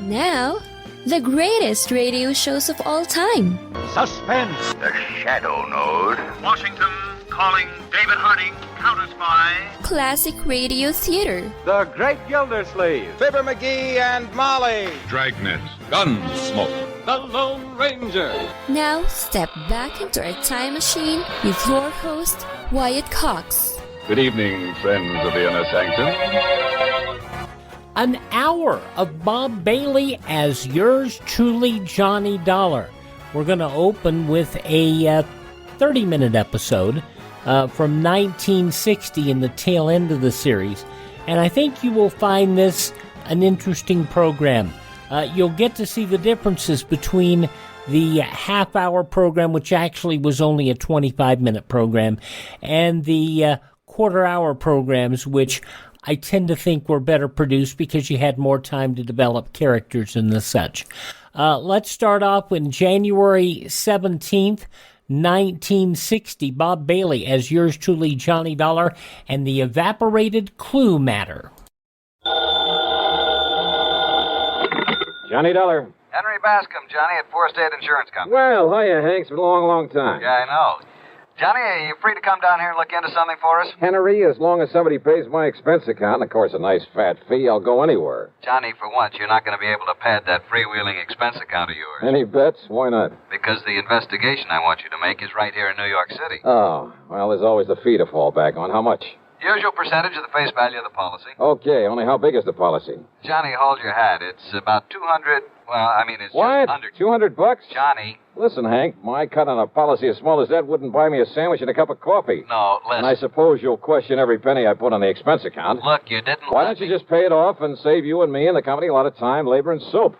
Now, the greatest radio shows of all time. Suspense. The Shadow Node. Washington calling David Harding, counter-spy. Classic radio theater. The Great Gildersleeve. Fibber McGee and Molly. Dragnet. Gunsmoke. The Lone Ranger. Now, step back into our time machine with your host, Wyatt Cox. Good evening, friends of the Inner Sanctum. An hour of Bob Bailey as yours truly, Johnny Dollar. We're going to open with a 30-minute episode from 1960 in the tail end of the series. And I think you will find this an interesting program. You'll get to see the differences between the half-hour program, which actually was only a 25-minute program, and the quarter-hour programs, which I tend to think were better produced because you had more time to develop characters and the such. Let's start off with January 17th, 1960. Bob Bailey as yours truly, Johnny Dollar, and the Evaporated Clue Matter. Johnny Dollar. Henry Bascom, Johnny, at Four State Insurance Company. Well, hiya, Hank. It's been a long, long time. Yeah, I know. Johnny, are you free to come down here and look into something for us? Henry, as long as somebody pays my expense account, and of course a nice fat fee, I'll go anywhere. Johnny, for once, you're not going to be able to pad that freewheeling expense account of yours. Any bets? Why not? Because the investigation I want you to make is right here in New York City. Oh, well, there's always the fee to fall back on. How much? Usual percentage of the face value of the policy. Okay, only how big is the policy? Johnny, hold your hat. It's about 200... Well, I mean, it's what? just under... $200? Johnny. Listen, Hank, my cut on a policy as small as that wouldn't buy me a sandwich and a cup of coffee. No, listen. And I suppose you'll question every penny I put on the expense account. Look, you didn't... Why don't you just pay it off and save you and me and the company a lot of time, labor, and soap?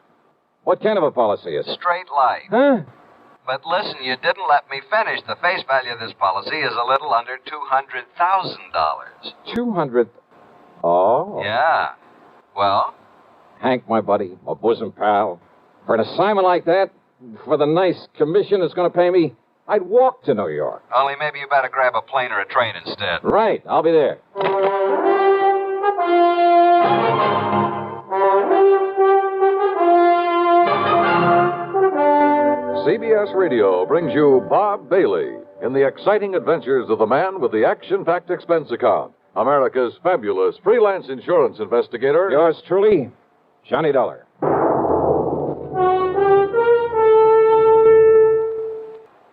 What kind of a policy is it? Straight life. Huh? But listen, you didn't let me finish. The face value of this policy is a little under $200,000. 200... Oh? Yeah. Well? Hank, my buddy, my bosom pal, for an assignment like that, for the nice commission it's going to pay me, I'd walk to New York. Only maybe you better grab a plane or a train instead. Right, I'll be there. CBS Radio brings you Bob Bailey in the exciting adventures of the man with the action-packed expense account, America's fabulous freelance insurance investigator. Yours truly, Johnny Dollar.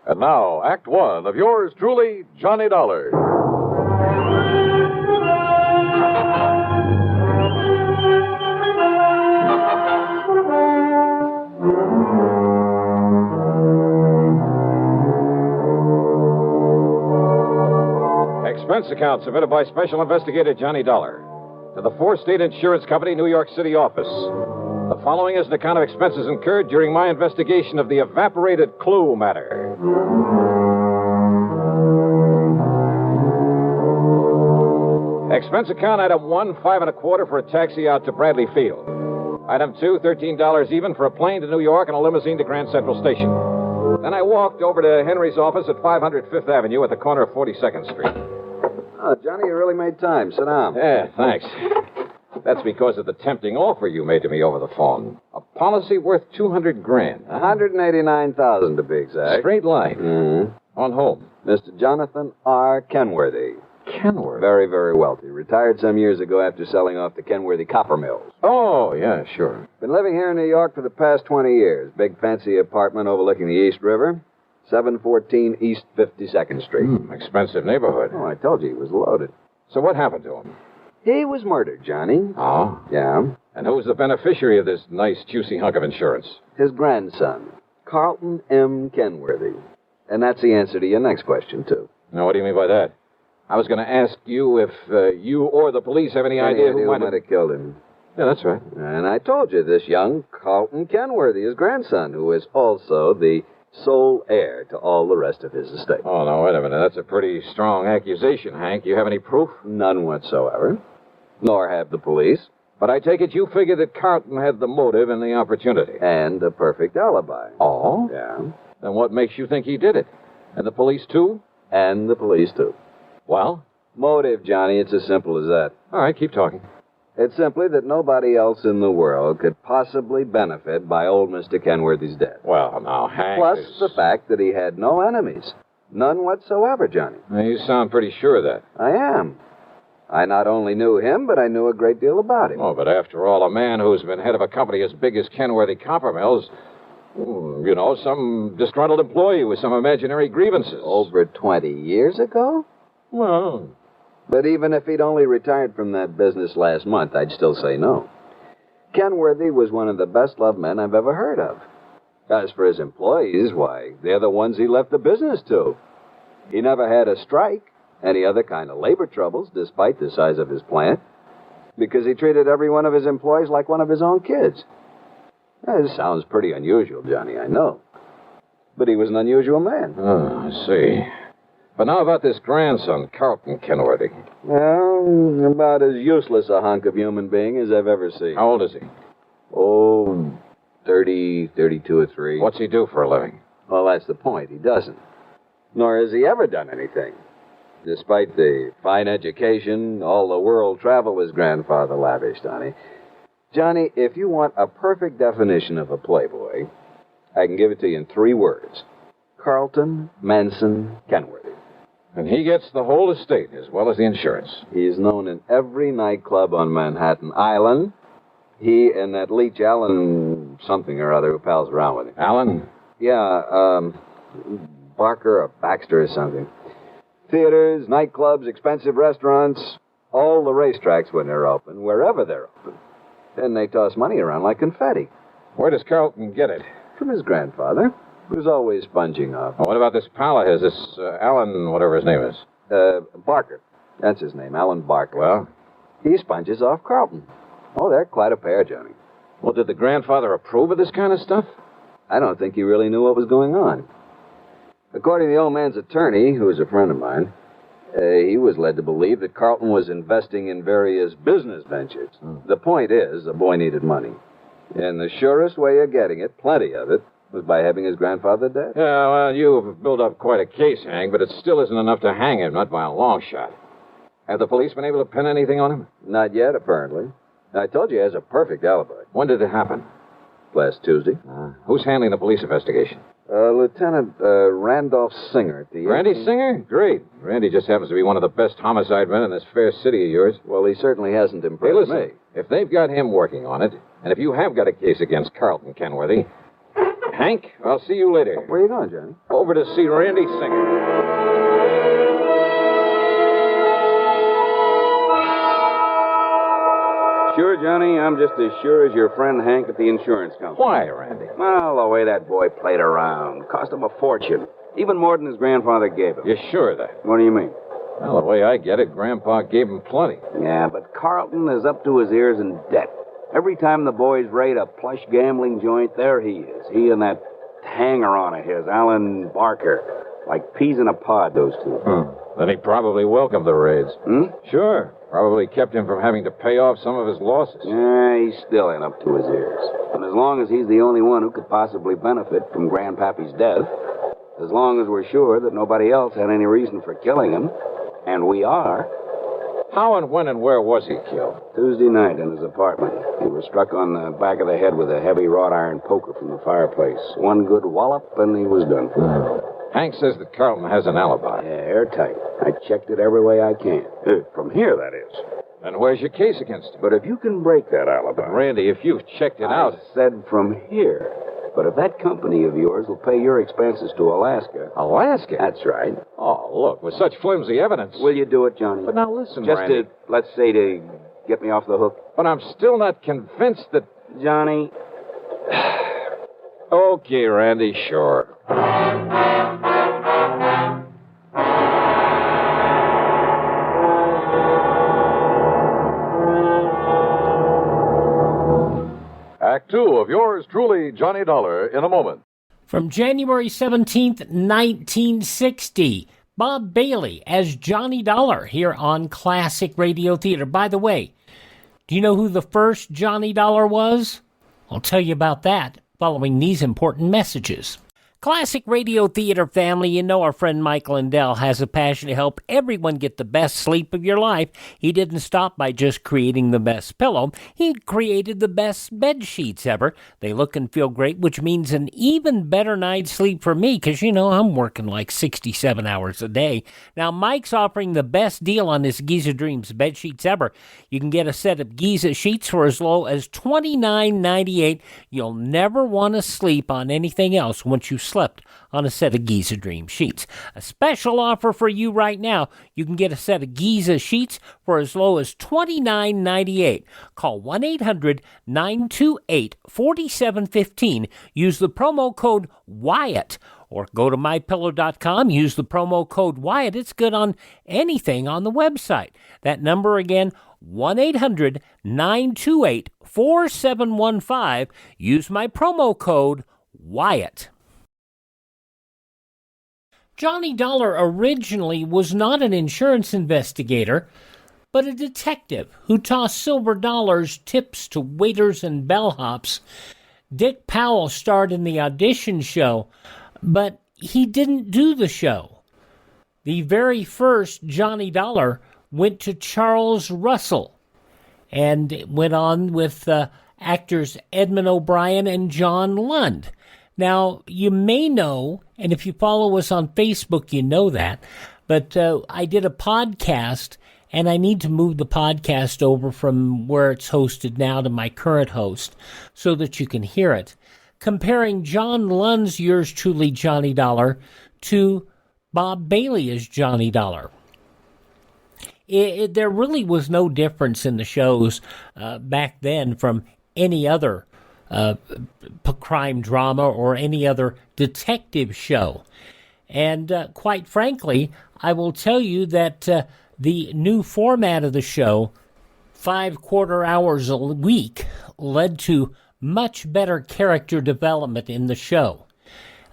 And now, Act One of yours truly, Johnny Dollar. Expense account submitted by Special Investigator Johnny Dollar to the Four State Insurance Company, New York City office. The following is an account of expenses incurred during my investigation of the Evaporated Clue Matter. Expense account item 1, $5.25 for a taxi out to Bradley Field. Item 2, $13 even for a plane to New York and a limousine to Grand Central Station. Then I walked over to Henry's office at 500 Fifth Avenue at the corner of 42nd Street. Oh, Johnny, you really made time. Sit down. Yeah, thanks. That's because of the tempting offer you made to me over the phone. A policy worth $200,000. $189,000 to be exact. Straight line. Mm-hmm. On home. Mr. Jonathan R. Kenworthy. Kenworthy? Very, very wealthy. Retired some years ago after selling off the Kenworthy copper mills. Oh, yeah, sure. Been living here in New York for the past 20 years. Big fancy apartment overlooking the East River. 714 East 52nd Street. Expensive neighborhood. Oh, I told you he was loaded. So what happened to him? He was murdered, Johnny. Oh? Yeah. And who's the beneficiary of this nice, juicy hunk of insurance? His grandson, Carlton M. Kenworthy. And that's the answer to your next question, too. Now, what do you mean by that? I was going to ask you if you or the police have any idea who might have killed him. Yeah, that's right. And I told you, this young Carlton Kenworthy, his grandson, who is also the sole heir to all the rest of his estate. Oh, no, wait a minute. That's a pretty strong accusation, Hank. You have any proof? None whatsoever. Nor have the police. But I take it you figure that Carlton had the motive and the opportunity. And a perfect alibi. Oh? Yeah. Then what makes you think he did it? And the police, too? And the police, too. Well? Motive, Johnny. It's as simple as that. All right, keep talking. It's simply that nobody else in the world could possibly benefit by old Mr. Kenworthy's death. Well, now, Hank... Plus the fact that he had no enemies. None whatsoever, Johnny. Now, you sound pretty sure of that. I am. I not only knew him, but I knew a great deal about him. Oh, but after all, a man who's been head of a company as big as Kenworthy Copper Mills, you know, some disgruntled employee with some imaginary grievances. Over 20 years ago? Well... But even if he'd only retired from that business last month, I'd still say no. Kenworthy was one of the best-loved men I've ever heard of. As for his employees, why, they're the ones he left the business to. He never had a strike, any other kind of labor troubles, despite the size of his plant, because he treated every one of his employees like one of his own kids. This sounds pretty unusual, Johnny, I know. But he was an unusual man. Oh, I see. But now about this grandson, Carlton Kenworthy. Well, about as useless a hunk of human being as I've ever seen. How old is he? Oh, 30, 32 or 3. What's he do for a living? Well, that's the point. He doesn't. Nor has he ever done anything. Despite the fine education, all the world travel his grandfather lavished on him. Johnny, if you want a perfect definition of a playboy, I can give it to you in 3 words. Carlton Manson Kenworthy. And he gets the whole estate, as well as the insurance. He's known in every nightclub on Manhattan Island. He and that leech Alan something or other who pals around with him. Alan? Yeah, Barker or Baxter or something. Theaters, nightclubs, expensive restaurants, all the racetracks when they're open, wherever they're open. Then they toss money around like confetti. Where does Carlton get it? From his grandfather, who's always sponging off. Oh, what about this pal of his, this Alan, whatever his name is? Barker. That's his name, Alan Barker. Well? He sponges off Carlton. Oh, they're quite a pair, Johnny. Well, did the grandfather approve of this kind of stuff? I don't think he really knew what was going on. According to the old man's attorney, who was a friend of mine, he was led to believe that Carlton was investing in various business ventures. The point is, the boy needed money. And the surest way of getting it, plenty of it, was by having his grandfather dead. Yeah, well, you've built up quite a case, Hank, but it still isn't enough to hang him, not by a long shot. Have the police been able to pin anything on him? Not yet, apparently. I told you he has a perfect alibi. When did it happen? Last Tuesday. Who's handling the police investigation? Lieutenant Randolph Singer at the... Randy Singer? Great. Randy just happens to be one of the best homicide men in this fair city of yours. Well, he certainly hasn't impressed me. If they've got him working on it, and if you have got a case against Carlton Kenworthy, Hank, I'll see you later. Where are you going, Johnny? Over to see Randy Singer. Sure, Johnny, I'm just as sure as your friend Hank at the insurance company. Why, Randy? Well, the way that boy played around cost him a fortune. Even more than his grandfather gave him. You're sure of that? What do you mean? Well, the way I get it, Grandpa gave him plenty. Yeah, but Carlton is up to his ears in debt. Every time the boys raid a plush gambling joint, there he is. He and that hanger-on of his, Alan Barker. Like peas in a pod, those two. Then he probably welcomed the raids. Sure. Probably kept him from having to pay off some of his losses. Yeah, he's still in up to his ears. And as long as he's the only one who could possibly benefit from Grandpappy's death, as long as we're sure that nobody else had any reason for killing him, and we are... How and when and where was he killed? Tuesday night in his apartment. He was struck on the back of the head with a heavy wrought iron poker from the fireplace. One good wallop, and he was done for. Hank says that Carlton has an alibi. Yeah, airtight. I checked it every way I can. From here, that is. Then where's your case against him? But if you can break that alibi... But, Randy, if you've checked it out... I said from here. But if that company of yours will pay your expenses to Alaska... Alaska? That's right. Oh, look, with such flimsy evidence... Will you do it, Johnny? But now listen, Just Randy. let's say, to get me off the hook. But I'm still not convinced that... Johnny... Okay, Randy, sure. Act 2 of yours truly, Johnny Dollar, in a moment. From January 17th, 1960, Bob Bailey as Johnny Dollar here on Classic Radio Theater. By the way, do you know who the first Johnny Dollar was? I'll tell you about that following these important messages. Classic Radio Theater family, you know our friend Mike Lindell has a passion to help everyone get the best sleep of your life. He didn't stop by just creating the best pillow. He created the best bed sheets ever. They look and feel great, which means an even better night's sleep for me, because, you know, I'm working like 67 hours a day. Now, Mike's offering the best deal on his Giza Dreams bed sheets ever. You can get a set of Giza sheets for as low as $29.98. You'll never want to sleep on anything else once you slept on a set of Giza Dream sheets. A special offer for you right now. You can get a set of Giza sheets for as low as $29.98. Call 1-800-928-4715. Use the promo code Wyatt. Or go to mypillow.com, use the promo code Wyatt. It's good on anything on the website. That number again, 1-800-928-4715. Use my promo code Wyatt. Johnny Dollar originally was not an insurance investigator, but a detective who tossed silver dollars tips to waiters and bellhops. Dick Powell starred in the audition show, but he didn't do the show. The very first Johnny Dollar went to Charles Russell and went on with actors Edmund O'Brien and John Lund. Now, you may know, and if you follow us on Facebook, you know that, but I did a podcast, and I need to move the podcast over from where it's hosted now to my current host so that you can hear it, comparing John Lund's Yours Truly, Johnny Dollar, to Bob Bailey as Johnny Dollar. There really was no difference in the shows back then from any other crime drama or any other detective show. And quite frankly, I will tell you that the new format of the show, 5 quarter hours a week, led to much better character development in the show.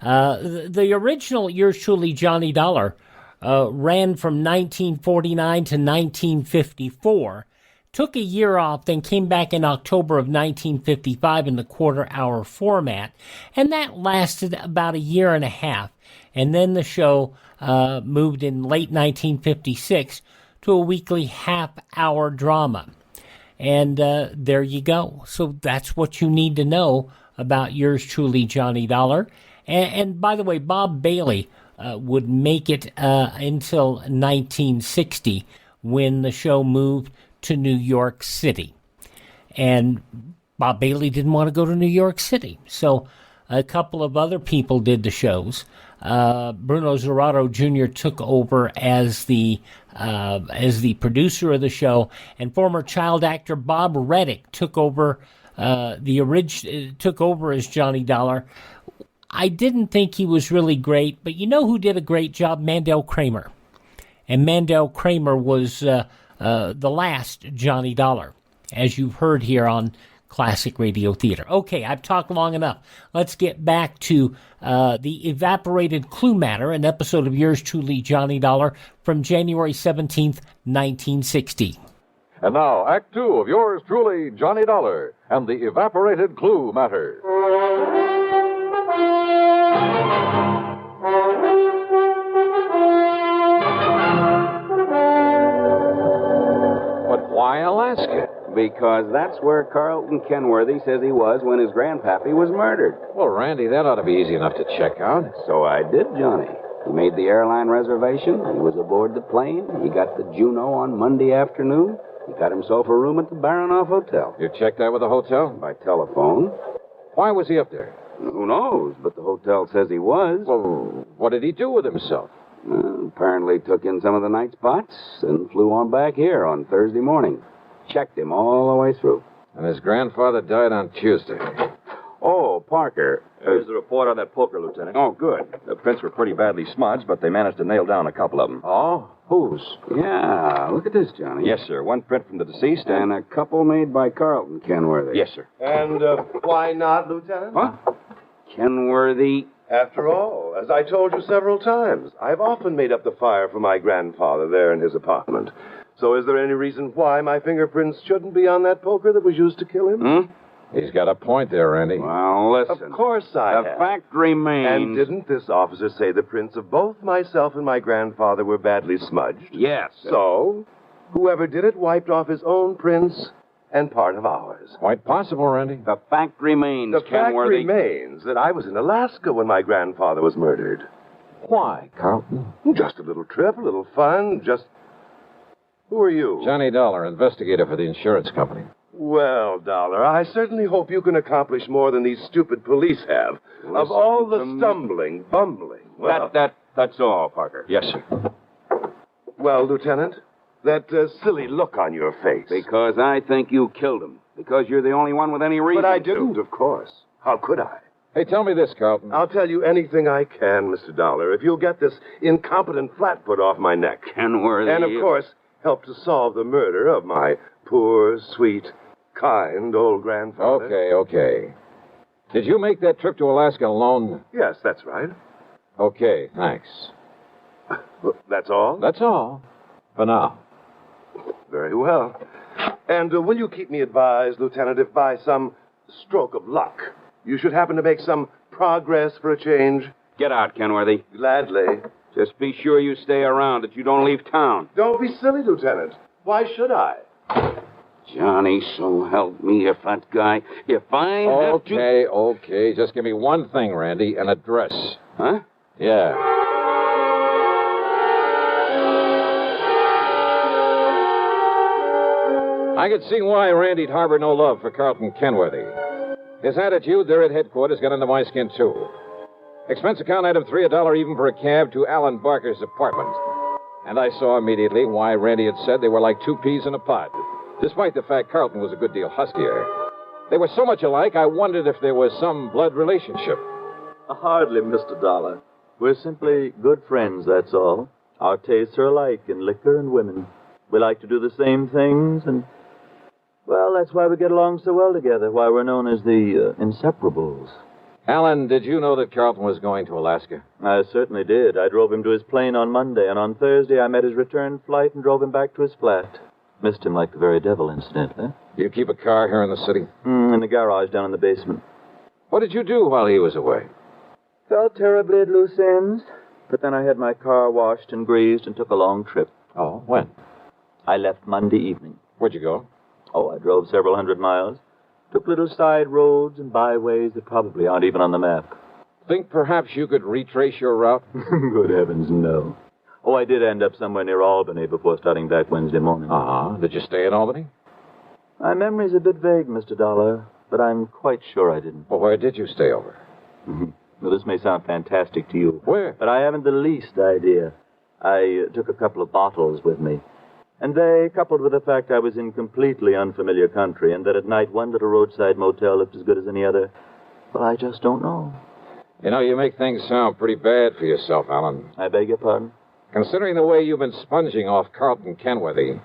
The original Yours Truly, Johnny Dollar ran from 1949 to 1954, took a year off, then came back in October of 1955 in the quarter-hour format, and that lasted about a year and a half. And then the show moved in late 1956 to a weekly half-hour drama. And there you go. So that's what you need to know about Yours Truly, Johnny Dollar. And by the way, Bob Bailey would make it until 1960 when the show moved to New York City. And Bob Bailey didn't want to go to New York City. So a couple of other people did the shows. Bruno Zerato Jr. took over as the producer of the show, and former child actor Bob Reddick took over as Johnny Dollar. I didn't think he was really great, but you know who did a great job? Mandel Kramer. And Mandel Kramer was the last Johnny Dollar, as you've heard here on Classic Radio Theater. Okay, I've talked long enough. Let's get back to the Evaporated Clue Matter, an episode of Yours Truly, Johnny Dollar, from January 17th, 1960. And now, Act Two of Yours Truly, Johnny Dollar, and the Evaporated Clue Matter. But why Alaska? Because that's where Carlton Kenworthy says he was when his grandpappy was murdered. Well, Randy, that ought to be easy enough to check out. So I did, Johnny. He made the airline reservation. He was aboard the plane. He got the Juneau on Monday afternoon. He got himself a room at the Baronoff Hotel. You checked that with the hotel? By telephone. Why was he up there? Who knows? But the hotel says he was. Well, what did he do with himself? Apparently took in some of the night spots and flew on back here on Thursday morning. Checked him all the way through. And his grandfather died on Tuesday. Oh, Parker. Here's the report on that poker, Lieutenant. Oh, good. The prints were pretty badly smudged, but they managed to nail down a couple of them. Oh? Whose? Yeah, look at this, Johnny. Yes, sir. One print from the deceased and a couple made by Carlton Kenworthy. Yes, sir. And why not, Lieutenant? Huh? Kenworthy. After all, as I told you several times, I've often made up the fire for my grandfather there in his apartment. So is there any reason why my fingerprints shouldn't be on that poker that was used to kill him? He's got a point there, Randy. Well, listen. Of course I The have. fact remains... And didn't this officer say the prints of both myself and my grandfather were badly smudged? Yes. So, whoever did it wiped off his own prints and part of ours. Quite possible, Randy. The fact remains, The fact Kenworthy. remains that I was in Alaska when my grandfather was murdered. Why, Carlton? Just a little trip, a little fun, just... Who are you? Johnny Dollar, investigator for the insurance company. Well, Dollar, I certainly hope you can accomplish more than these stupid police have. Of all the stumbling, bumbling... Well, That's all, Parker. Yes, sir. Well, Lieutenant, that silly look on your face. Because I think you killed him. Because you're the only one with any reason But I to. didn't, of course. How could I? Hey, tell me this, Carlton. I'll tell you anything I can, Mr. Dollar, if you'll get this incompetent flatfoot off my neck. Kenworthy. And, of course, help to solve the murder of my poor, sweet, kind old grandfather. Okay. Did you make that trip to Alaska alone? Yes, that's right. Okay, thanks. Well, that's all? That's all. For now. Very well. And will you keep me advised, Lieutenant, if by some stroke of luck you should happen to make some progress for a change? Get out, Kenworthy. Gladly. Just be sure you stay around, that you don't leave town. Don't be silly, Lieutenant. Why should I? Johnny, so help me, if that guy... If I have to... Okay. Just give me one thing, Randy, an address. Huh? Yeah. I could see why Randy'd harbor no love for Carlton Kenworthy. His attitude there at headquarters got under my skin, too. Expense account item 3, $1 even for a cab to Alan Barker's apartment. And I saw immediately why Randy had said they were like two peas in a pod, despite the fact Carlton was a good deal huskier. They were so much alike, I wondered if there was some blood relationship. Hardly, Mr. Dollar. We're simply good friends, that's all. Our tastes are alike in liquor and women. We like to do the same things, and, well, that's why we get along so well together, why we're known as the inseparables. Alan, did you know that Carlton was going to Alaska? I certainly did. I drove him to his plane on Monday, and on Thursday I met his return flight and drove him back to his flat. Missed him like the very devil, incidentally. You keep a car here in the city? In the garage down in the basement. What did you do while he was away? Felt terribly at loose ends, but then I had my car washed and greased and took a long trip. Oh, when? I left Monday evening. Where'd you go? Oh, I drove several hundred miles. Took little side roads and byways that probably aren't even on the map. Think perhaps you could retrace your route? Good heavens, no. Oh, I did end up somewhere near Albany before starting back Wednesday morning. Uh-huh. Did you stay in Albany? My memory's a bit vague, Mr. Dollar, but I'm quite sure I didn't. Well, where did you stay over? Well, this may sound fantastic to you. Where? But I haven't the least idea. I took a couple of bottles with me. And they, coupled with the fact I was in completely unfamiliar country and that at night one little roadside motel looked as good as any other, well, I just don't know. You know, you make things sound pretty bad for yourself, Alan. I beg your pardon? Considering the way you've been sponging off Carlton Kenworthy,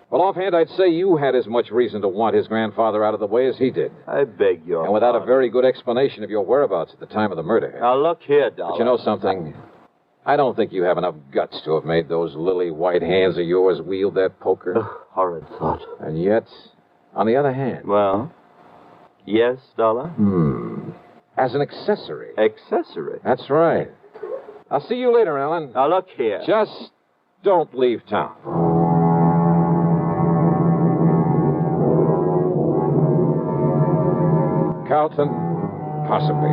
well, offhand, I'd say you had as much reason to want his grandfather out of the way as he did. I beg your And without pardon. a very good explanation of your whereabouts at the time of the murder. Now, look here, Dollar. But you know something? I don't think you have enough guts to have made those lily-white hands of yours wield that poker. Horrid thought. And yet, on the other hand... Well, yes, Dollar? As an accessory. Accessory? That's right. I'll see you later, Alan. Now, look here. Just don't leave town. Carlton? Possibly.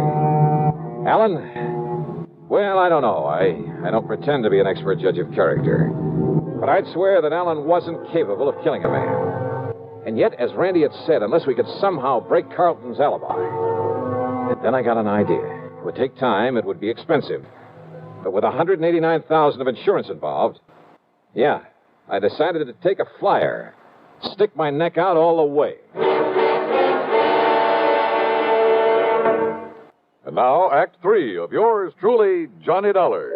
Alan? Well, I don't know. I don't pretend to be an expert judge of character. But I'd swear that Alan wasn't capable of killing a man. And yet, as Randy had said, unless we could somehow break Carlton's alibi. And then I got an idea. It would take time. It would be expensive. But with $189,000 of insurance involved, yeah, I decided to take a flyer. Stick my neck out all the way. And now, Act 3 of yours truly, Johnny Dollar.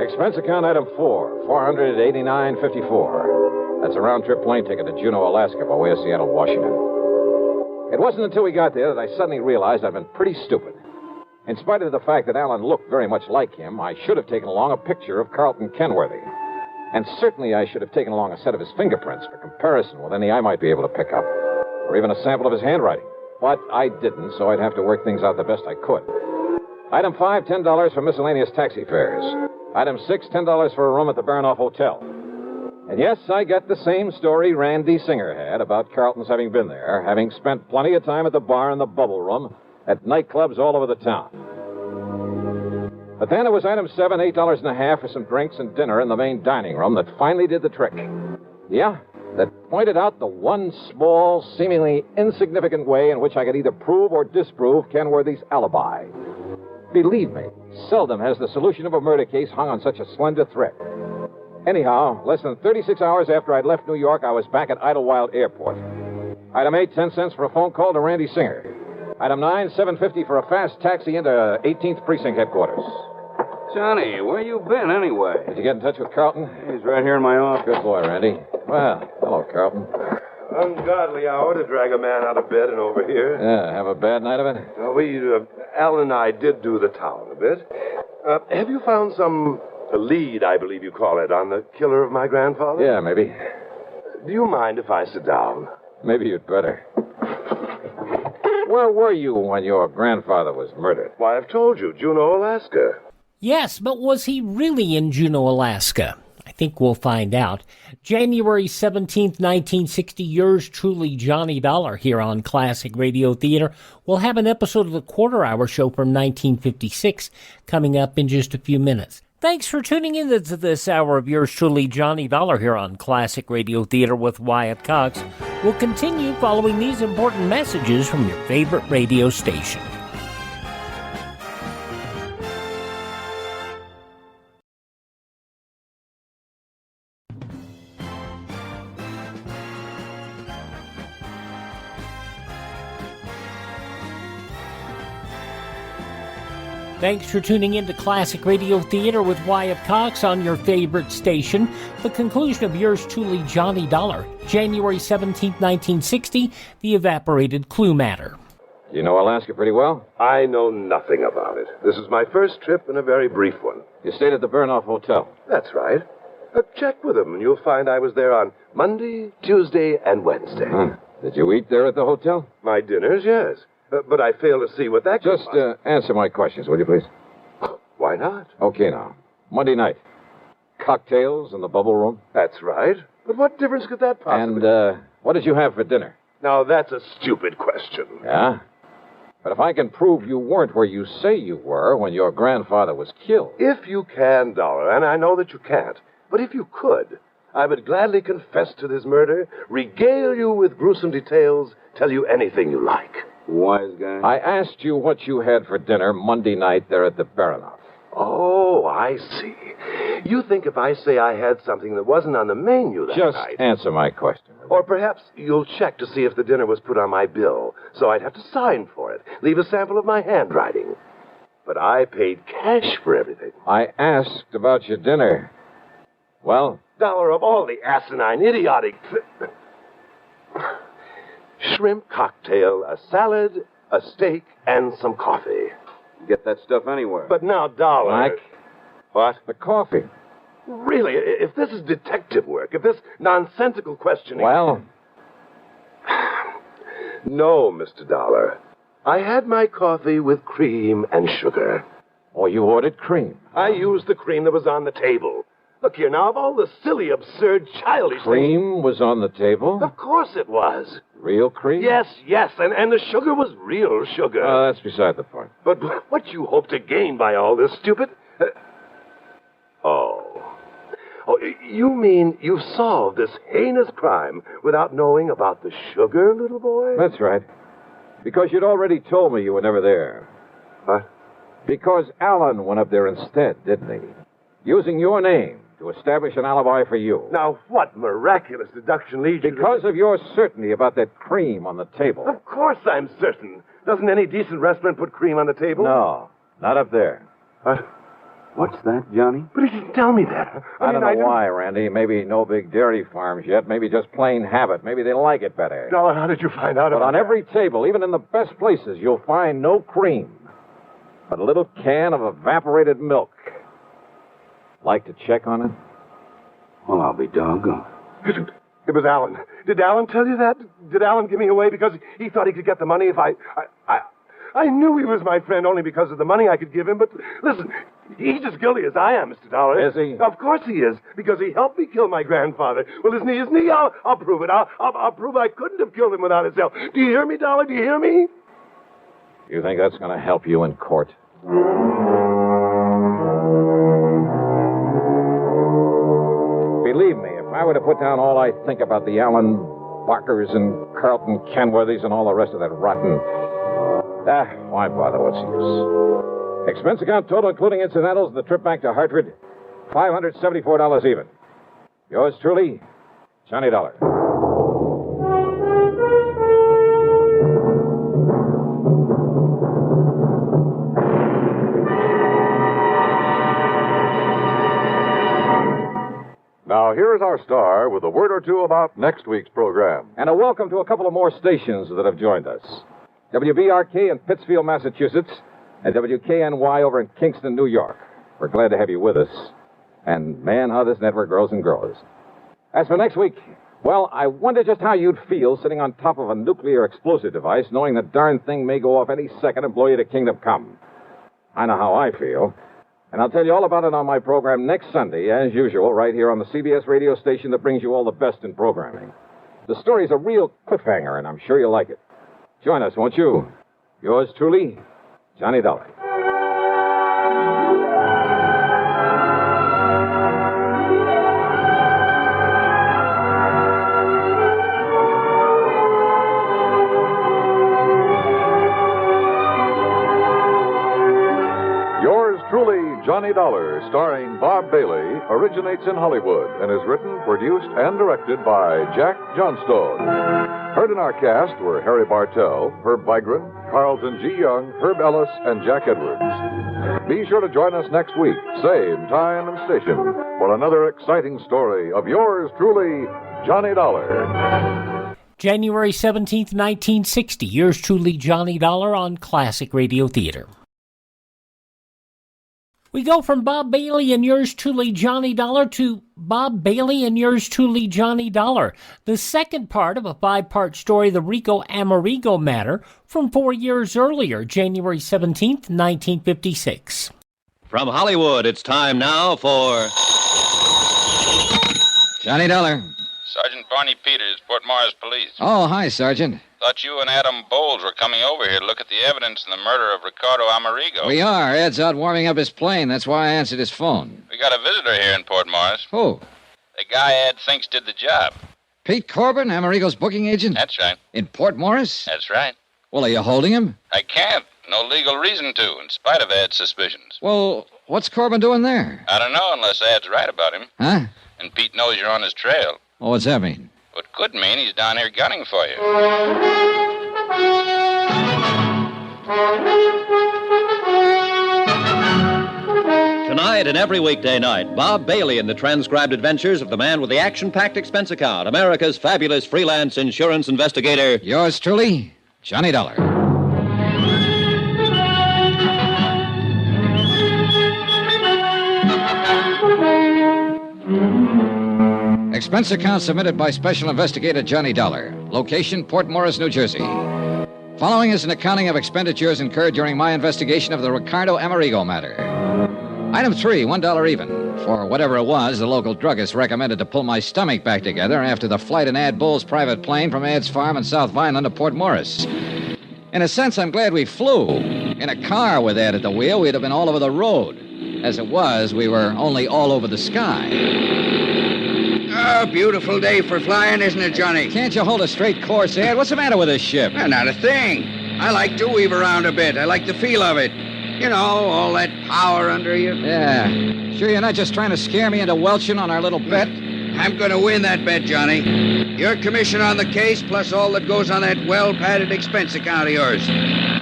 Expense account item 4, $489.54. That's a round-trip plane ticket to Juneau, Alaska, by way of Seattle, Washington. It wasn't until we got there that I suddenly realized I'd been pretty stupid. In spite of the fact that Alan looked very much like him, I should have taken along a picture of Carlton Kenworthy. And certainly I should have taken along a set of his fingerprints for comparison with any I might be able to pick up, or even a sample of his handwriting. But I didn't, so I'd have to work things out the best I could. Item 5, $10 for miscellaneous taxi fares. Item 6, $10 for a room at the Baranoff Hotel. And yes, I get the same story Randy Singer had about Carlton's having been there, having spent plenty of time at the bar and the bubble room, at nightclubs all over the town. But then it was item 7, $8.50 for some drinks and dinner in the main dining room that finally did the trick. Yeah, that pointed out the one small, seemingly insignificant way in which I could either prove or disprove Kenworthy's alibi. Believe me, seldom has the solution of a murder case hung on such a slender thread. Anyhow, less than 36 hours after I'd left New York, I was back at Idlewild Airport. Item 8, 10 cents for a phone call to Randy Singer. Item 9, $7.50 for a fast taxi into 18th Precinct headquarters. Johnny, where you been anyway? Did you get in touch with Carlton? He's right here in my office. Good boy, Randy. Well, hello, Carlton. Ungodly hour to drag a man out of bed and over here. Yeah, have a bad night of it? Alan and I did do the town a bit. Have you found some lead, I believe you call it, on the killer of my grandfather? Yeah, maybe. Do you mind if I sit down? Maybe you'd better. Where were you when your grandfather was murdered? Why, I've told you, Juneau, Alaska. Yes, but was he really in Juneau, Alaska? I think we'll find out. January 17th, 1960, yours truly, Johnny Dollar, here on Classic Radio Theater. We'll have an episode of the Quarter Hour Show from 1956 coming up in just a few minutes. Thanks for tuning in to this hour of yours truly, Johnny Dollar, here on Classic Radio Theater with Wyatt Cox. We'll continue following these important messages from your favorite radio station. Thanks for tuning in to Classic Radio Theater with Wyatt Cox on your favorite station. The conclusion of yours truly, Johnny Dollar. January 17, 1960, the Evaporated Clue Matter. You know Alaska pretty well? I know nothing about it. This is my first trip and a very brief one. You stayed at the Baranoff Hotel? That's right. Check with them, and you'll find I was there on Monday, Tuesday, and Wednesday. Did you eat there at the hotel? My dinners, yes. But I fail to see what that could Just answer my questions, will you, please? Why not? Okay, now. Monday night. Cocktails in the bubble room? That's right. But what difference could that possibly... And, what did you have for dinner? Now, that's a stupid question. Yeah? But if I can prove you weren't where you say you were when your grandfather was killed... If you can, Dollar, and I know that you can't, but if you could, I would gladly confess to this murder, regale you with gruesome details, tell you anything you like. Wise guy. I asked you what you had for dinner Monday night there at the Baranoff. Oh, I see. You think if I say I had something that wasn't on the menu that Just night... answer my question. Or perhaps you'll check to see if the dinner was put on my bill, so I'd have to sign for it, leave a sample of my handwriting. But I paid cash for everything. I asked about your dinner. Well? Dollar, of all the asinine, idiotic... Shrimp cocktail, a salad, a steak, and some coffee. You get that stuff anywhere. But now, Dollar... Mike? What? The coffee. Really, if this is detective work, if this nonsensical questioning... Well? No, Mr. Dollar. I had my coffee with cream and sugar. Oh, you ordered cream? I used the cream that was on the table. Look here, now, of all the silly, absurd, childish Cream was on the table? Of course it was. Real cream? Yes, and the sugar was real sugar. That's beside the point. But what you hope to gain by all this, stupid... Oh, you mean you solved this heinous crime without knowing about the sugar, little boy? That's right. Because you'd already told me you were never there. What? Because Alan went up there instead, didn't he? Using your name to establish an alibi for you. Now, what miraculous deduction leads you to... Because of your certainty about that cream on the table. Of course I'm certain. Doesn't any decent restaurant put cream on the table? No, not up there. What? What's that, Johnny? But he didn't tell me that. I don't know why, Randy. Maybe no big dairy farms yet. Maybe just plain habit. Maybe they like it better. Dollar, how did you find out But about on every table, even in the best places, you'll find no cream, but a little can of evaporated milk. Like to check on it? Well, I'll be doggone. It was Alan. Did Alan tell you that? Did Alan give me away because he thought he could get the money if I knew he was my friend only because of the money I could give him, but listen, he's as guilty as I am, Mr. Dollar. Is he? Of course he is, because he helped me kill my grandfather. Well, isn't he? I'll prove it. I'll prove I couldn't have killed him without his help. Do you hear me, Dollar? Do you hear me? You think that's going to help you in court? Believe me, if I were to put down all I think about the Alan Barkers and Carlton Kenworthys and all the rest of that rotten... why bother? What's the use? Expense account total, including incidentals, the trip back to Hartford, $574 even. Yours truly, Johnny Dollar. Now, here's our star with a word or two about next week's program. And a welcome to a couple of more stations that have joined us. WBRK in Pittsfield, Massachusetts, and WKNY over in Kingston, New York. We're glad to have you with us. And, man, how this network grows and grows. As for next week, well, I wonder just how you'd feel sitting on top of a nuclear explosive device, knowing the darn thing may go off any second and blow you to kingdom come. I know how I feel. And I'll tell you all about it on my program next Sunday, as usual, right here on the CBS radio station that brings you all the best in programming. The story's a real cliffhanger, and I'm sure you'll like it. Join us, won't you? Yours truly, Johnny Dollar. Yours truly, Johnny Dollar, starring Bob Bailey, originates in Hollywood and is written, produced, and directed by Jack Johnstone. Heard in our cast were Harry Bartell, Herb Vigran, Carlton G. Young, Herb Ellis, and Jack Edwards. Be sure to join us next week, same time and station, for another exciting story of yours truly, Johnny Dollar. January 17th, 1960. Yours truly, Johnny Dollar on Classic Radio Theater. We go from Bob Bailey and yours truly, Johnny Dollar, to Bob Bailey and yours truly, Johnny Dollar, the second part of a five-part story, the Ricardo Amerigo Matter, from 4 years earlier, January 17th, 1956. From Hollywood, it's time now for... Johnny Dollar. Sergeant Barney Peters, Port Morris Police. Oh, hi, Sergeant. Thought you and Adam Bowles were coming over here to look at the evidence in the murder of Ricardo Amerigo. We are. Ed's out warming up his plane. That's why I answered his phone. We got a visitor here in Port Morris. Who? The guy Ed thinks did the job. Pete Corbin, Amerigo's booking agent? That's right. In Port Morris? That's right. Well, are you holding him? I can't. No legal reason to, in spite of Ed's suspicions. Well, what's Corbin doing there? I don't know unless Ed's right about him. Huh? And Pete knows you're on his trail. Well, what's that mean? What could mean he's down here gunning for you. Tonight and every weekday night, Bob Bailey in the transcribed adventures of the man with the action-packed expense account, America's fabulous freelance insurance investigator. Yours truly, Johnny Dollar. Expense account submitted by Special Investigator Johnny Dollar. Location, Port Morris, New Jersey. Following is an accounting of expenditures incurred during my investigation of the Ricardo Amerigo matter. Item 3, $1 even. For whatever it was, the local druggist recommended to pull my stomach back together after the flight in Ad Bull's private plane from Ad's farm in South Vineland to Port Morris. In a sense, I'm glad we flew. In a car with Ed at the wheel, we'd have been all over the road. As it was, we were only all over the sky. Oh, beautiful day for flying, isn't it, Johnny? Can't you hold a straight course, Ed? What's the matter with this ship? Not a thing. I like to weave around a bit. I like the feel of it. You know, all that power under you. Yeah. Sure you're not just trying to scare me into welching on our little bet? I'm going to win that bet, Johnny. Your commission on the case, plus all that goes on that well-padded expense account of yours.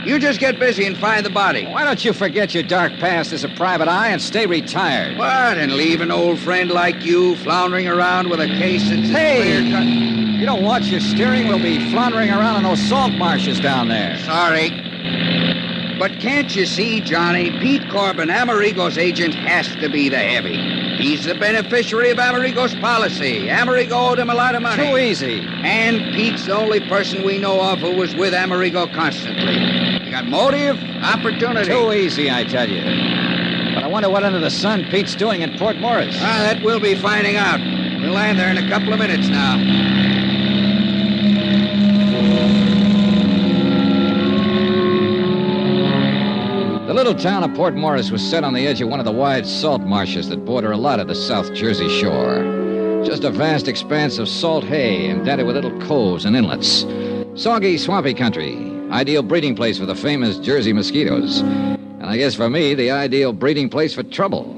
You just get busy and find the body. Why don't you forget your dark past as a private eye and stay retired? What? And leave an old friend like you floundering around with a case that's clear-cut? You don't watch your steering, we'll be floundering around in those salt marshes down there. Sorry. but can't you see, Johnny? Pete Corbin, Amerigo's agent, has to be the heavy. He's the beneficiary of Amerigo's policy. Amerigo owed him a lot of money. Too easy. And Pete's the only person we know of who was with Amerigo constantly. You got motive, opportunity. Too easy, I tell you. But I wonder what under the sun Pete's doing in Port Morris. That we'll be finding out. We'll land there in a couple of minutes now. The little town of Port Morris was set on the edge of one of the wide salt marshes that border a lot of the South Jersey shore. Just a vast expanse of salt hay indented with little coves and inlets. Soggy, swampy country. Ideal breeding place for the famous Jersey mosquitoes. And I guess for me, the ideal breeding place for trouble.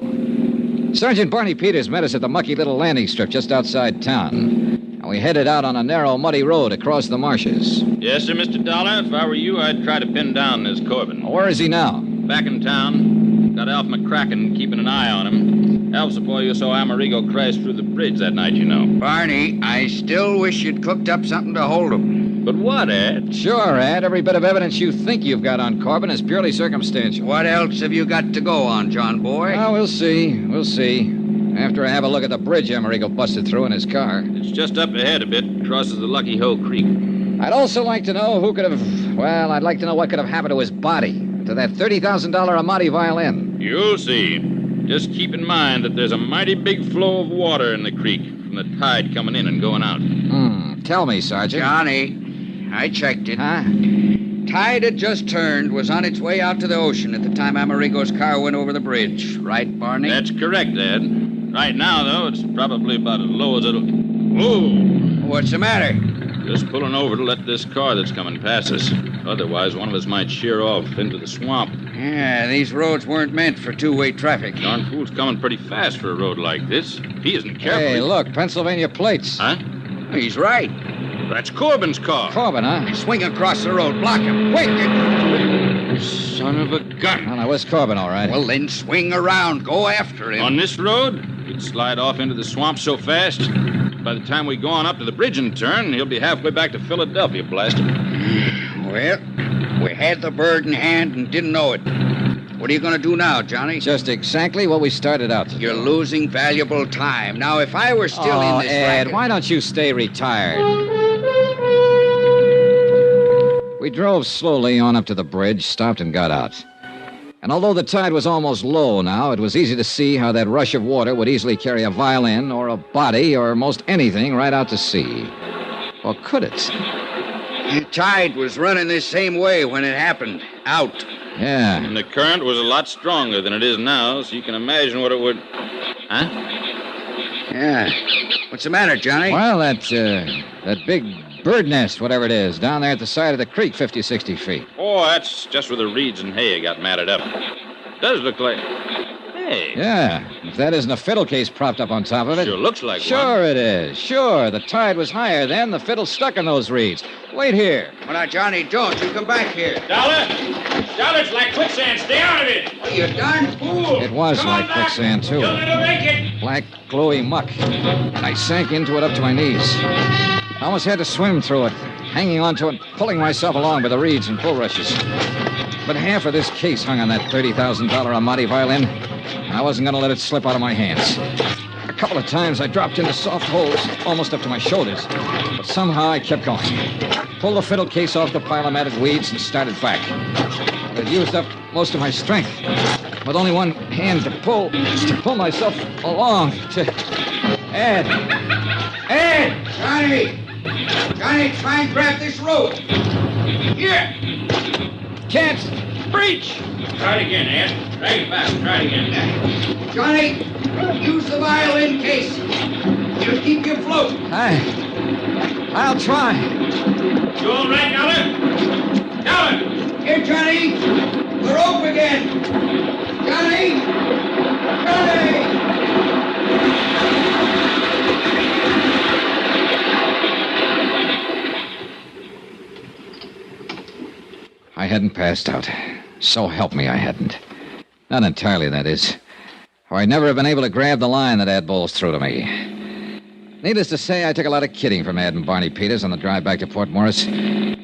Sergeant Barney Peters met us at the mucky little landing strip just outside town. And we headed out on a narrow, muddy road across the marshes. Yes, sir, Mr. Dollar. If I were you, I'd try to pin down this Corbin. Where is he now? Back in town. Got Alf McCracken keeping an eye on him. Alf's the boy you saw Amerigo crash through the bridge that night, you know. Barney, I still wish you'd cooked up something to hold him. But what, Ed? Sure, Ed. Every bit of evidence you think you've got on Corbin is purely circumstantial. What else have you got to go on, John boy? Oh, we'll see. We'll see. After I have a look at the bridge Amerigo busted through in his car. It's just up ahead a bit. Crosses the Lucky Hoe Creek. I'd also like to know who could have... Well, I'd like to know what could have happened to his body. To that $30,000 Amati violin. You'll see. Just keep in mind that there's a mighty big flow of water in the creek from the tide coming in and going out. Tell me, Sergeant. Johnny, I checked it. Huh? Tide had just turned, was on its way out to the ocean at the time Amerigo's car went over the bridge. Right, Barney? That's correct, Ed. Right now, though, it's probably about as low as it'll... Whoa! What's the matter? Just pulling over to let this car that's coming past us. Otherwise, one of us might sheer off into the swamp. Yeah, these roads weren't meant for two-way traffic. Darn fool's coming pretty fast for a road like this. If he isn't careful... Hey, look, Pennsylvania plates. Huh? He's right. That's Corbin's car. Corbin, huh? Swing across the road. Block him. Quick! Son of a gun. Well, now, where's Corbin, all right? Well, then swing around. Go after him. On this road? He'd slide off into the swamp so fast. By the time we go on up to the bridge and turn, he'll be halfway back to Philadelphia, blast him. Well, we had the bird in hand and didn't know it. What are you going to do now, Johnny? Just exactly what we started out to do. You're losing valuable time. Now, if I were still in this Ed, racket... why don't you stay retired? We drove slowly on up to the bridge, stopped and got out. And although the tide was almost low now, it was easy to see how that rush of water would easily carry a violin or a body or most anything right out to sea. Or could it? The tide was running this same way when it happened. Out. Yeah. And the current was a lot stronger than it is now, so you can imagine what it would... Huh? Yeah. What's the matter, Johnny? Well, that big bird nest, whatever it is, down there at the side of the creek, 50, 60 feet. Oh, that's just where the reeds and hay got matted up. Does look like... Hey. Yeah. If that isn't a fiddle case propped up on top of it. Sure looks like Sure one. it is. Sure. The tide was higher then. The fiddle stuck in those reeds. Wait here. Well, now, Johnny, don't. You come back here. Dollar, it's like quicksand. Stay out of it. Oh, you darn fool. It was like quicksand, too. You'll never make it. Black, glowy muck. And I sank into it up to my knees. I almost had to swim through it, hanging onto it, pulling myself along by the reeds and bulrushes. But half of this case hung on that $30,000 Amati violin, and I wasn't going to let it slip out of my hands. A couple of times I dropped into soft holes, almost up to my shoulders, but somehow I kept going. Pulled the fiddle case off the pile of matted weeds and started back. I'd used up most of my strength, with only one hand to pull myself along to... Ed! Johnny, try and grab this rope. Here. Can't reach. Try it again, Ed. Drag it back. Try it again. Johnny, use the violin case. It'll keep you afloat. I'll try. You all right, Dollar? Here, Johnny. The rope again. Johnny! I hadn't passed out. So help me, I hadn't. Not entirely, that is. Or I'd never have been able to grab the line that Ed bowls through to me. Needless to say, I took a lot of kidding from Ed and Barney Peters on the drive back to Port Morris,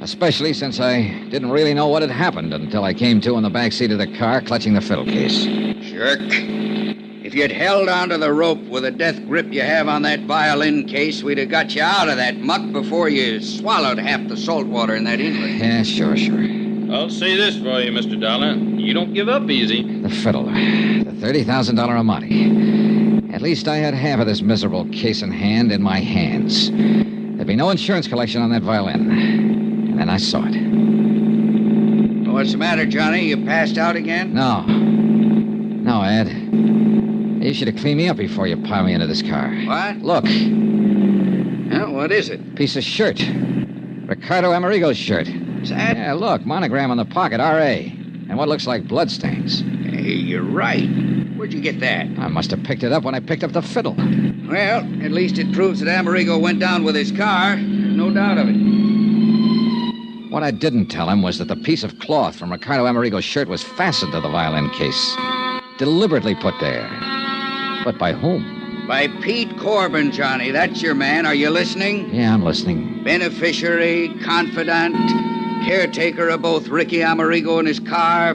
especially since I didn't really know what had happened until I came to in the back seat of the car clutching the fiddle case. Jerk. If you'd held onto the rope with the death grip you have on that violin case, we'd have got you out of that muck before you swallowed half the salt water in that inlet. Yeah, sure. I'll say this for you, Mr. Dollar. You don't give up easy. The fiddle. The $30,000 Amati. At least I had half of this miserable case in hand in my hands. There'd be no insurance collection on that violin. And then I saw it. What's the matter, Johnny? You passed out again? No, Ed. You should have cleaned me up before you piled me into this car. What? Look. What is it? Piece of shirt. Ricardo Amerigo's shirt. Is that? Yeah, look. Monogram on the pocket, R.A. And what looks like bloodstains. Hey, you're right. Where'd you get that? I must have picked it up when I picked up the fiddle. Well, at least it proves that Amerigo went down with his car. No doubt of it. What I didn't tell him was that the piece of cloth from Ricardo Amerigo's shirt was fastened to the violin case. Deliberately put there. But by whom? By Pete Corbin, Johnny. That's your man. Are you listening? Yeah, I'm listening. Beneficiary, confidant, caretaker of both Ricky Amerigo and his car.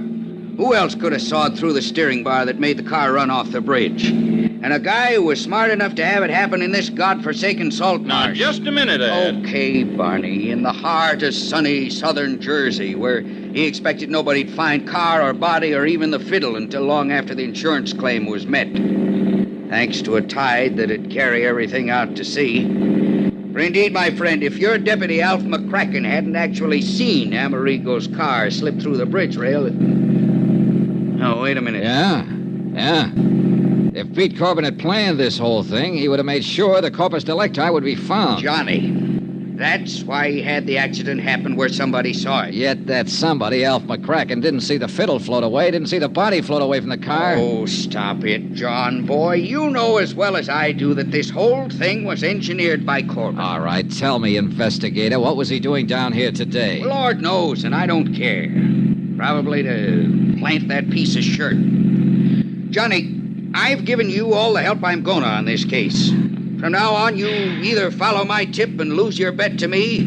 Who else could have sawed through the steering bar that made the car run off the bridge? And a guy who was smart enough to have it happen in this godforsaken salt marsh. Now, just a minute, Ed. Okay, Barney. In the heart of sunny southern Jersey, where he expected nobody'd find car or body or even the fiddle until long after the insurance claim was met. Thanks to a tide that'd carry everything out to sea. For indeed, my friend, if your deputy Alf McCracken hadn't actually seen Amerigo's car slip through the bridge rail... Oh, wait a minute. Yeah. If Pete Corbin had planned this whole thing, he would have made sure the corpus delicti would be found. Johnny, that's why he had the accident happen where somebody saw it. Yet that somebody, Alf McCracken, didn't see the fiddle float away, didn't see the body float away from the car. Oh, stop it, John, boy. You know as well as I do that this whole thing was engineered by Corbin. All right, tell me, investigator, what was he doing down here today? Lord knows, and I don't care. Probably to plant that piece of shirt. Johnny, I've given you all the help I'm going to on this case. From now on, you either follow my tip and lose your bet to me,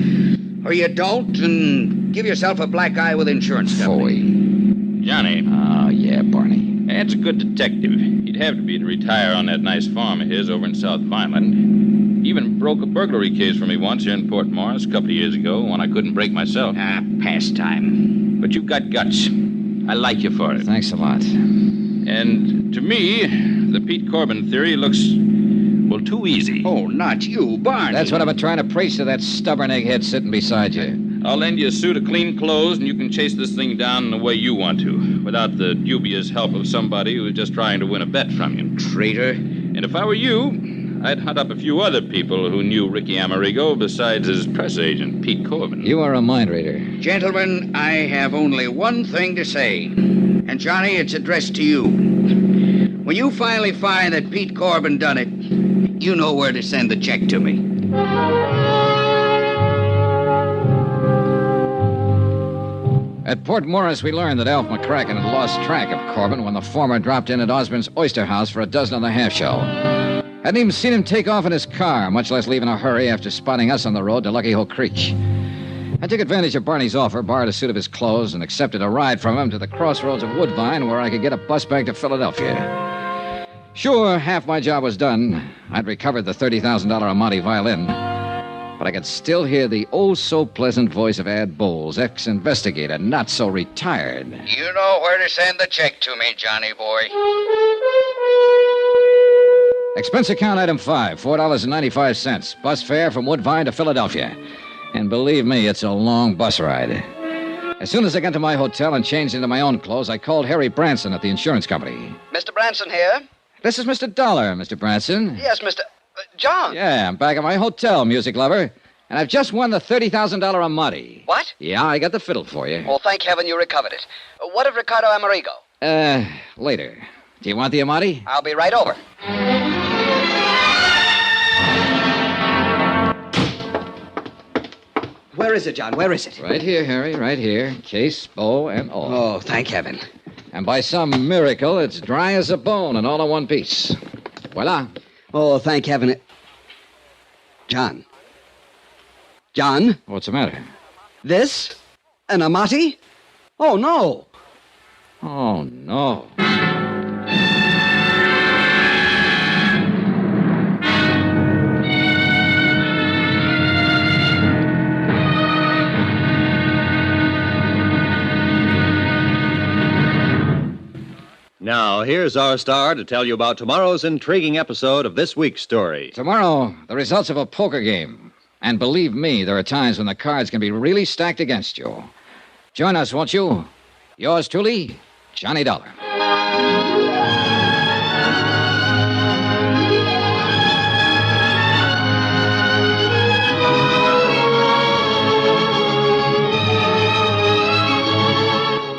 or you don't and give yourself a black eye with insurance company. Johnny. Oh, yeah, Barney. Ed's a good detective. He'd have to be to retire on that nice farm of his over in South Vineland. He even broke a burglary case for me once here in Port Morris a couple of years ago when I couldn't break myself. Pastime. But you've got guts. I like you for it. Thanks a lot. And to me, the Pete Corbin theory looks, well, too easy. Oh, not you, Barney. That's what I've been trying to preach to that stubborn egghead sitting beside you. I'll lend you a suit of clean clothes, and you can chase this thing down in the way you want to, without the dubious help of somebody who's just trying to win a bet from you. Traitor. And if I were you, I'd hunt up a few other people who knew Ricky Amerigo besides his press agent, Pete Corbin. You are a mind reader. Gentlemen, I have only one thing to say. And, Johnny, it's addressed to you. When you finally find that Pete Corbin done it, you know where to send the check to me. At Port Morris, we learned that Alf McCracken had lost track of Corbin when the former dropped in at Osborne's Oyster House for a dozen and a half shell. Hadn't even seen him take off in his car, much less leave in a hurry after spotting us on the road to Lucky Hole Creek. I took advantage of Barney's offer, borrowed a suit of his clothes, and accepted a ride from him to the crossroads of Woodbine where I could get a bus back to Philadelphia. Sure, half my job was done. I'd recovered the $30,000 Amati violin. But I could still hear the oh-so-pleasant voice of Ad Bowles, ex-investigator, not so retired. You know where to send the check to me, Johnny boy. Expense account item 5, $4.95. Bus fare from Woodbine to Philadelphia. And believe me, it's a long bus ride. As soon as I got to my hotel and changed into my own clothes, I called Harry Branson at the insurance company. Mr. Branson here? This is Mr. Dollar, Mr. Branson. Yes, Mr. John. Yeah, I'm back at my hotel, music lover. And I've just won the $30,000 Amati. What? Yeah, I got the fiddle for you. Oh, thank heaven you recovered it. What of Ricardo Amerigo? Later. Do you want the Amati? I'll be right over. Where is it, John? Where is it? Right here, Harry, right here. Case, bow, and all. Oh, thank heaven. And by some miracle, it's dry as a bone and all in one piece. Voila. Oh, thank heaven. John. John? What's the matter? This? An Amati? Oh, no. Oh, no. Now, here's our star to tell you about tomorrow's intriguing episode of this week's story. Tomorrow, the results of a poker game. And believe me, there are times when the cards can be really stacked against you. Join us, won't you? Yours truly, Johnny Dollar.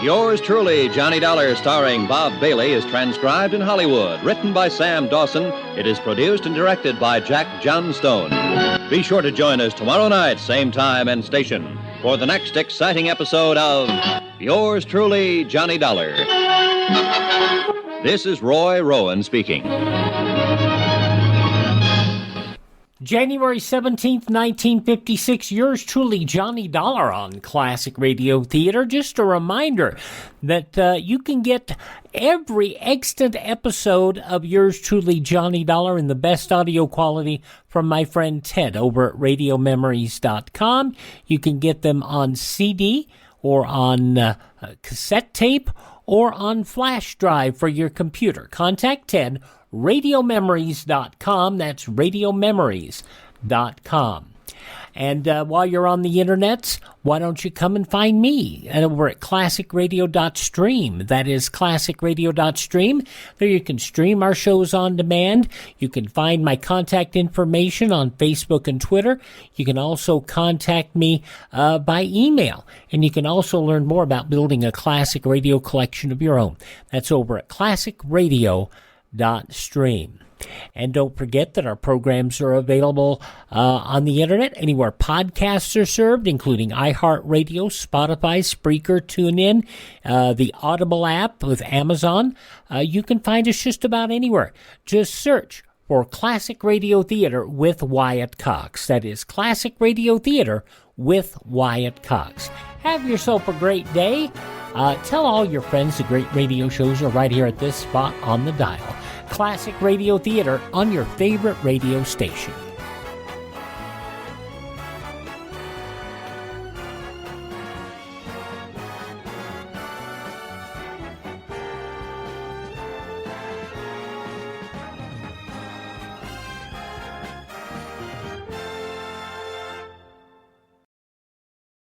Yours truly, Johnny Dollar, starring Bob Bailey, is transcribed in Hollywood. Written by Sam Dawson, it is produced and directed by Jack Johnstone. Be sure to join us tomorrow night, same time and station, for the next exciting episode of Yours truly, Johnny Dollar. This is Roy Rowan speaking. January 17th, 1956, yours truly, Johnny Dollar on Classic Radio Theater. Just a reminder that you can get every extant episode of yours truly, Johnny Dollar, in the best audio quality from my friend Ted over at RadioMemories.com. You can get them on CD or on cassette tape or on flash drive for your computer. Contact Ted, RadioMemories.com. That's RadioMemories.com. And while you're on the internets, why don't you come and find me over at classicradio.stream. That is classicradio.stream. There you can stream our shows on demand. You can find my contact information on Facebook and Twitter. You can also contact me by email. And you can also learn more about building a classic radio collection of your own. That's over at classicradio.stream. And don't forget that our programs are available on the internet anywhere podcasts are served, including iHeartRadio, Spotify, Spreaker, TuneIn, the Audible app with Amazon. You can find us just about anywhere. Just search for Classic Radio Theater with Wyatt Cox. That is Classic Radio Theater with Wyatt Cox. Have yourself a great day. Tell all your friends the great radio shows are right here at this spot on the dial. Classic Radio Theater on your favorite radio station.